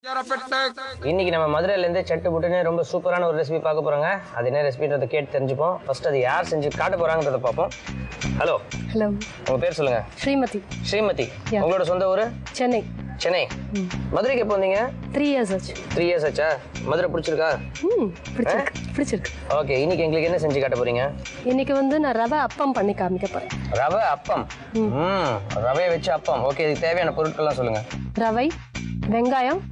இன்னைக்கு நம்ம மதுரையிலேருந்து சட்டு புட்டுன்னு ரொம்ப சூப்பரான ஒரு ரெசிபி பார்க்க போறோங்க. அது என்ன ரெசிபின்றதை கேட்டு தெரிஞ்சுப்போம். ஃபர்ஸ்ட் அது யார் செஞ்சு காட்ட போறாங்கன்றத பார்ப்போம். ஹலோ ஹலோ, உங்க பேர் சொல்லுங்க. ஸ்ரீமதி. ஸ்ரீமதி, உங்களோட சொந்த ஊரு? சென்னை. சென்னை. மதுரைக்கு எப்போ வந்தீங்க? 3 years ஆச்சு. 3 years ஆச்சா? மதுரை பிடிச்சிருக்கா? பிடிச்சிருக்கு. ஓகே, இன்னைக்கு எங்களுக்கு என்ன செஞ்சு காட்ட போறீங்க? இன்னைக்கு வந்து நான் ரவை அப்பம் பண்ணி காமிக்க போறேன். ரவை அப்பம். ரவையை வச்சு அப்பம். ஓகே, இதுக்கு தேவையான பொருட்கள்லாம் சொல்லுங்க. ரவை, வெங்காயம்,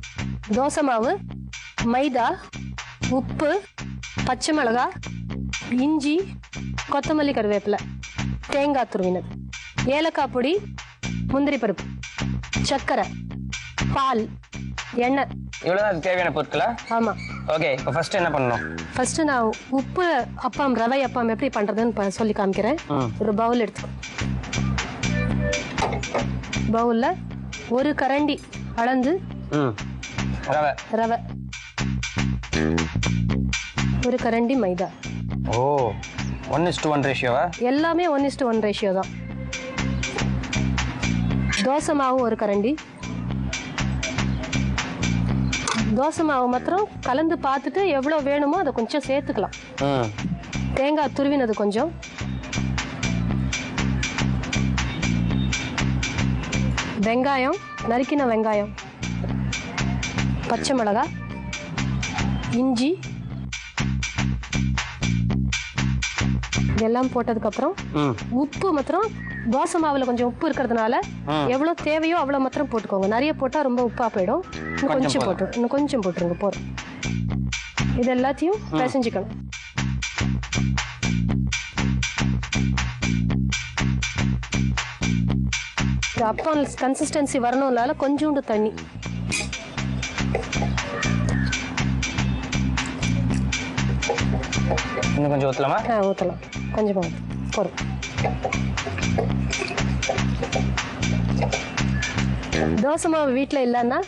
தோசை மாவு, மைதா, உப்பு, பச்சை மிளகாய், இஞ்சி, கொத்தமல்லி, கருவேப்பிலை, தேங்காய் துருவினது, ஏலக்காய் பொடி, முந்திரி பருப்பு, சர்க்கரை, பால், எண்ணெய். இவ்வளவுதான் தேவையான பொருட்களா? ஆமா. ஓகே, இப்போ ஃபர்ஸ்ட் என்ன பண்ணணும்? ஃபர்ஸ்ட் நான் உப்பு அப்பம், ரவை அப்பம் எப்படி பண்றதுன்னு சொல்லி காமிக்கிறேன். ஒரு பவுல் எடுத்துக்கோ. பவுல்ல ஒரு கரண்டி அளந்து ரவை, ரவை, ஒரு கரண்டி மைதா. ஓ, 1:1 ரேஷியோவா? எல்லாமே 1:1 ரேஷியோ தான். தோசை மாவு ஒரு கரண்டி. தோசை மாவு மாத்திரம் கலந்து பார்த்துட்டு எவ்வளோ வேணுமோ அதை கொஞ்சம் சேர்த்துக்கலாம். தேங்காய் துருவினது கொஞ்சம், வெங்காயம், நறுக்கின வெங்காயம், பச்சை மிளகாய், இஞ்சி, இதெல்லாம் போட்டதுக்கப்புறம் உப்பு மாத்திரம் தோசை மாவுல கொஞ்சம் உப்பு இருக்கிறதுனால எவ்வளவு தேவையோ அவ்வளவு மாத்திரம் போட்டுக்கோங்க. நிறைய போட்டா ரொம்ப உப்பா போயிடும். இன்னும் கொஞ்சம் போட்டுருங்க போதும். இது எல்லாத்தையும் பிசைஞ்சுக்கணும். அப்பம் கன்சிஸ்டன்சி வரணும்னால கொஞ்சோண்டு தண்ணி. இன்னும் கொஞ்சம் ஊற்றலாமா? ஊற்றலாம். கொஞ்சமாக போதும். தோசை மாவு வீட்டில் இல்லைன்னா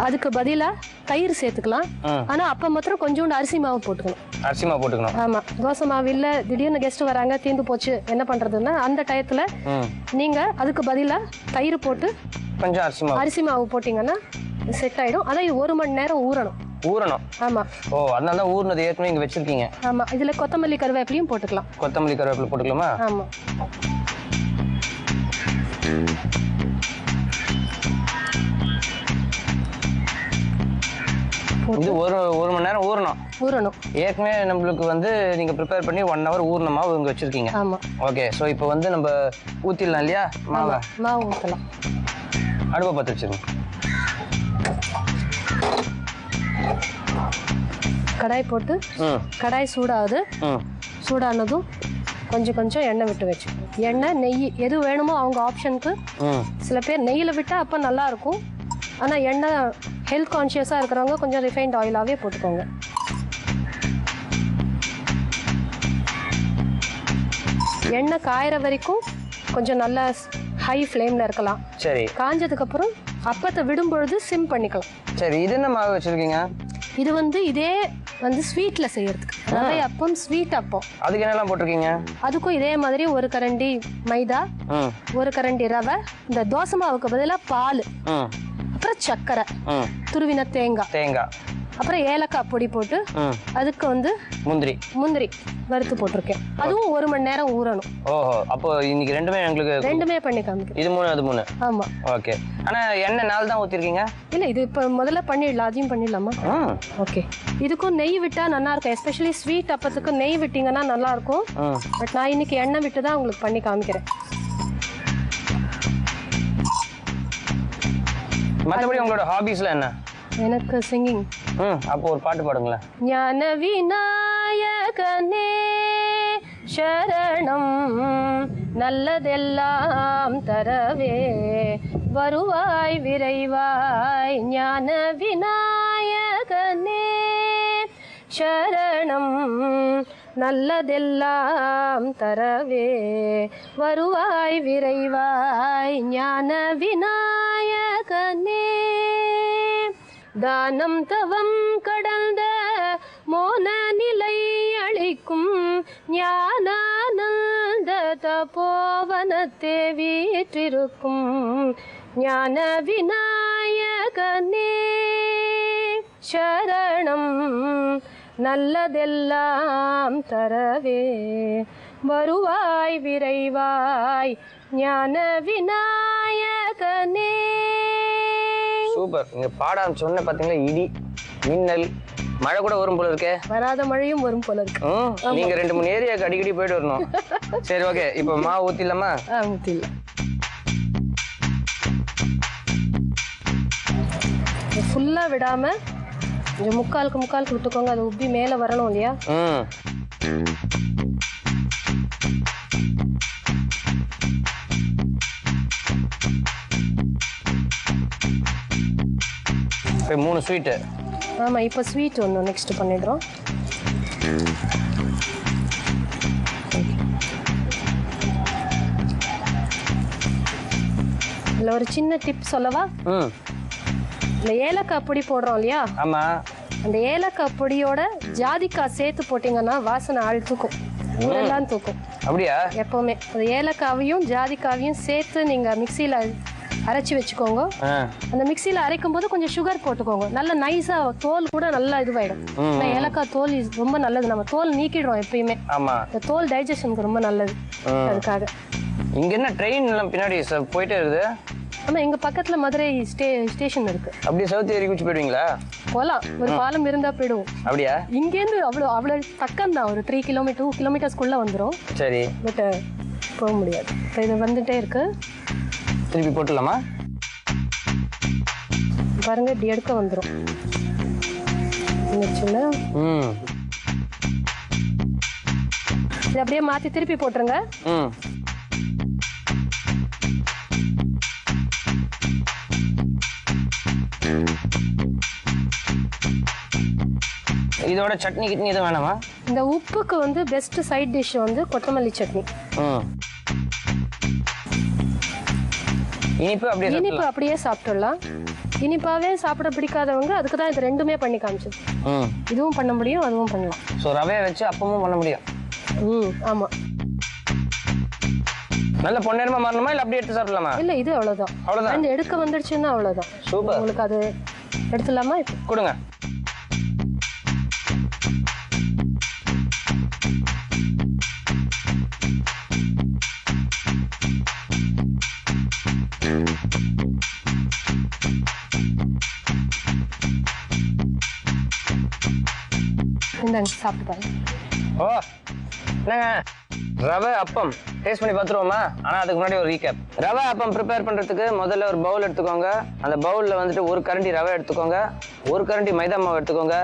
அதுக்கு பதிலாக தயிர் சேர்த்துக்கலாம். ஆனால் அப்போ மாத்திரம் கொஞ்சோண்டு அரிசி மாவு போட்டுக்கணும். அரிசி மாவு போட்டுக்கணும். ஆமாம். தோசை மாவு இல்லை, திடீர்னு கெஸ்ட் வராங்க, தீர்ந்து போச்சு, என்ன பண்ணுறதுன்னா அந்த டயத்தில் நீங்கள் அதுக்கு பதிலாக தயிர் போட்டு கொஞ்சம் அரிசி மாவு போட்டிங்கன்னா செட் ஆகிடும். ஆனால் இது 1 மணி நேரம் ஊறணும். ஆமா. ஓ, அதனால தான் ஊர்னது ஏற்கனவே இங்க வச்சிருக்கீங்க. ஆமா. இதுல கொத்தமல்லி கருவேப்பிலையும் போட்டுக்கலாம். கொத்தமல்லி கருவேப்பிலை போட்டுக்கலாமா? ஆமா. இது ஒரு மணி நேரம் ஊறணும். ஏற்கனவே நம்மளுக்கு வந்து நீங்க ப்ரிப்பேர் பண்ணி 1 hour ஊறன மாவு இங்க வச்சிருக்கீங்க. ஆமா. ஓகே, சோ இப்போ வந்து நம்ம ஊத்திடலாம் இல்லையா? மாவு ஊத்தலாம். அடுப்பை பற்ற வச்சிருங்க. கடாய் போட்டு கடாய் சூடாகுது. சூடானதும் கொஞ்சம் எண்ணெய் விட்டு வச்சுக்கணும். எண்ணெய், நெய் எது வேணுமோ அவங்க ஆப்ஷனுக்கு. சில பேர் நெய்யில் விட்டால் அப்போ நல்லா இருக்கும். ஆனால் எண்ணெய் ஹெல்த் கான்ஷியஸாக இருக்கிறவங்க கொஞ்சம் ரிஃபைன்ட் ஆயிலாகவே போட்டுக்கோங்க. எண்ணெய் காயிற வரைக்கும் கொஞ்சம் நல்லா ஹை ஃப்ளேமில் இருக்கலாம். சரி. காஞ்சதுக்கப்புறம் அப்பத்தை விடும் பொழுது சிம் பண்ணிக்கலாம். சரி. இது என்ன மாவு வச்சுருக்கீங்க? இது வந்து இதே வந்து ஸ்வீட்ல செய்யறதுக்கு ரவை அப்பம், ஸ்வீட் அப்பம். அதுக்கு என்னெல்லாம் போட்டிருக்கீங்க? அதுக்கும் இதே மாதிரி ஒரு கரண்டி மைதா, ஒரு கரண்டி ரவை, இந்த தோசை மாவுக்கு பதிலாக பால், அப்புறம் சர்க்கரை, துருவின தேங்காய், அப்புறம் ஏலக்காய் பொடி போட்டு அதுக்கு வந்து முந்திரி வறுத்து போட்டிருக்கேன். அதுவும் 1 மணி நேரம் ஊறணும். ஓஹோ, அப்போ இன்னைக்கு ரெண்டுமே பண்ணி காமிக்கிறேன். இது 3 அது 3. ஆமா. ஓகே. ஆனா எண்ணெய் 4 தான் ஊத்திருக்கீங்க? இல்ல, இது இப்ப முதல்ல பண்ணிடலாம். அதையும் பண்ணிடலாமா? ஓகே. இதுக்கும் நெய் விட்டா நல்லா இருக்கும். எஸ்பெஷலி ஸ்வீட் அப்பத்துக்கு நெய் விட்டீங்கன்னா நல்லா இருக்கும். பட் நான் இன்னைக்கு எண்ணெய் விட்டு தான் உங்களுக்கு பண்ணி காமிக்கிறேன். மற்றபடி உங்களோட ஹாபிஸ்ல என்ன? எனக்கு சிங்கிங். அப்போ ஒரு பாட்டு பாடுங்களேன். ஞான விநாயகனே சரணம், நல்லதெல்லாம் தரவே வருவாய் விரைவாய். ஞான விநாயகனே சரணம், நல்லதெல்லாம் தரவே வருவாய் விரைவாய். ஞான விநாயகனே தானம் தவம் கடந்த மோன நிலை அளிக்கும் ஞானானந்த தபோவனத்தே வீற்றிருக்கும் ஞான விநாயகனே. சரணம் நல்லதெல்லாம் தரவே வருவாய் விரைவாய் ஞான விநாயகனே. சூப்பர். நீங்க பாட சொன்ன பாத்தீங்களா, இடி மின்னல் மழை கூட வரும் போல இருக்கே. வராத மழையும் வரும் போல இருக்கு. நீங்க 2-3 ஏரியாக்கு அடிக்கடி போயிட்டு வரணும். சரி, ஓகே. இப்போ மாவு ஊத்திடலாமா? ஊத்திடலாம். ஃபுல்லா விடாம கொஞ்சம் முக்காலுக்கு விட்டுக்கோங்க. அது உப்பி மேல வரணும் இல்லையா? இப்போ 3 ஸ்வீட்டு. ஆமா, இப்போ ஸ்வீட் ஒன்று நெக்ஸ்ட் பண்ணிடுறோம். இதில் ஒரு சின்ன டிப் சொல்லவா? இந்த ஏலக்காய் பொடி போடுறோம் இல்லையா? ஆமா. அந்த ஏலக்காய் பொடியோட ஜாதிக்காய் சேர்த்து போட்டீங்கன்னா வாசனை ஆள் தூக்கும், ஊரெல்லாம் தூக்கும். அப்படியா? எப்பவுமே அந்த ஏலக்காவையும் ஜாதிக்காவையும் சேர்த்து நீங்க மிக்சியில அரைச்சி வச்சுக்கோங்க. அந்த மிக்சியில அரைக்கும் போது கொஞ்சம் சுகர் போட்டுக்கோங்க. நல்ல நைஸா தோல் கூட நல்லா இதுவாயிடும். ஏலக்காய் தோல் ரொம்ப நல்லது. நம்ம தோல் நீக்கிடுறோம் எப்பயுமே. இந்த தோல் டைஜஷனுக்கு ரொம்ப நல்லது. அதுக்காக இங்க என்ன ட்ரெயின் எல்லாம் பின்னாடி போயிட்டே இருக்குது. ஆமா, எங்க பக்கத்துல மதுரை ஸ்டேஷன் இருக்கு. அப்படியே சவுத் ஏரி குச்சி போயிடுவீங்களா? போலாம், ஒரு பாலம் இருந்தா போயிடுவோம். அப்படியா? இங்கேருந்து அவ்வளவு பக்கம் தான், ஒரு 3 கிலோமீட்டர் 2 கிலோமீட்டர்ஸ்குள்ள வந்துடும். சரி, பட் போக முடியாது. இப்போ இது வந்துட்டே இருக்கு. திருப்பி போட்டுடலாமா? பாருங்க, இப்படி எடுக்க வந்துடும். இது அப்படியே மாத்தி திருப்பி போட்டுருங்க. இதோட சட்னி கிட்னி எதுவும் வேணாமா? இந்த உப்புக்கு வந்து பெஸ்ட் சைட் டிஷ் வந்து கொத்தமல்லி சட்னி. இனிப்பு அப்படியே சாப்பிட்டுடலாம். இனிப்பாவே சாப்பிட பிடிக்காதவங்க அதுக்கு தான் இது ரெண்டுமே பண்ணி காமிச்சது. இதுவும் பண்ண முடியும், அதுவும் பண்ணலாம். ஸோ ரவையை வச்சு அப்பமும் பண்ண முடியும். ஆமா. நல்ல பொன்னேரமா மாறணுமா இல்ல அப்படியே எடுத்து சாப்பிடலாமா? இல்ல, இது அவ்வளவுதான். அவ்வளவுதான். எடுக்க வந்துடுச்சுன்னா அவ்வளவுதான். சூப்பர். உங்களுக்கு அது எடுத்துலாமா? கொடுங்க. சாப்பிட்டு பாருங்க. ஓ, என்னங்க ரவை அப்பம் டேஸ்ட் பண்ணி பார்த்துருவோமா? ஆனால் அதுக்கு முன்னாடி ஒரு ரீகேப். ரவை அப்பம் ப்ரிப்பேர் பண்ணுறதுக்கு முதல்ல ஒரு பவுல் எடுத்துக்கோங்க. அந்த பவுலில் வந்துட்டு 1 கரண்டி ரவை எடுத்துக்கோங்க, 1 கரண்டி மைதா மாவு எடுத்துக்கோங்க,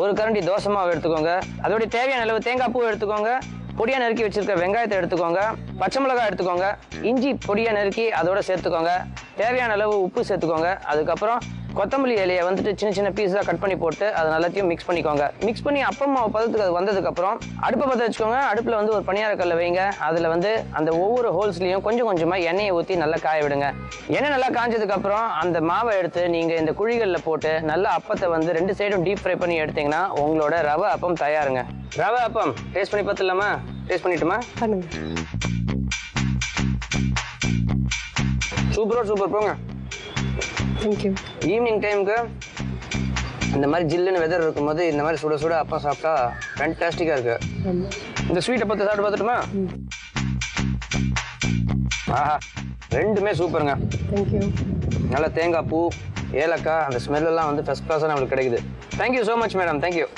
1 கரண்டி தோசை மாவு எடுத்துக்கோங்க, அதோடைய தேவையான அளவு தேங்காய் பூ எடுத்துக்கோங்க, பொடியா நறுக்கி வச்சிருக்க வெங்காயத்தை எடுத்துக்கோங்க, பச்சை மிளகாய் எடுத்துக்கோங்க, இஞ்சி பொடியா நறுக்கி அதோட சேர்த்துக்கோங்க, தேவையான அளவு உப்பு சேர்த்துக்கோங்க. அதுக்கப்புறம் கொத்தமல்லி இலையை வந்துட்டு சின்ன சின்ன பீஸாக கட் பண்ணி போட்டு அதை எல்லாத்தையும் மிக்ஸ் பண்ணிக்கோங்க. மிக்ஸ் பண்ணி அப்பம் மாவு பதத்துக்கு அது வந்ததுக்கப்புறம் அடுப்பை பற்ற வச்சுக்கோங்க. அடுப்பில் வந்து ஒரு பணியாரக்கல்லை வைங்க. அதில் வந்து அந்த ஒவ்வொரு ஹோல்ஸ்லையும் கொஞ்சம் கொஞ்சமாக எண்ணெயை ஊற்றி நல்லா காய விடுங்க. எண்ணெய் நல்லா காஞ்சதுக்கப்புறம் அந்த மாவை எடுத்து நீங்கள் இந்த குழிகளில் போட்டு நல்லா அப்பத்தை வந்து 2 சைடும் டீப் ஃப்ரை பண்ணி எடுத்தீங்கன்னா உங்களோட ரவை அப்பம் தயாருங்க. ரவை அப்பம் டேஸ்ட் பண்ணி பார்த்துலாமா? டேஸ்ட் பண்ணிட்டுமா? பண்ணுங்க. சூப்பர் போங்க. தேங்க்யூ. ஈவினிங் டைமுக்கு இந்த மாதிரி ஜில்லுன்னு வெதர் இருக்கும்போது இந்த மாதிரி சுட சுட அப்பம் சாப்பிட்டா ஃபேன்டாஸ்டிக்காக இருக்கு. இந்த ஸ்வீட்டை பார்த்து சாப்பிட்டு பார்த்துட்டுமா? ஆஹா, ரெண்டுமே சூப்பருங்க. தேங்க்யூ. நல்லா தேங்காய் பூ, ஏலக்காய், அந்த ஸ்மெல்லாம் வந்து ஃபர்ஸ்ட் கிளாஸாக நம்மளுக்கு கிடைக்குது. Thank you so much madam. Thank you.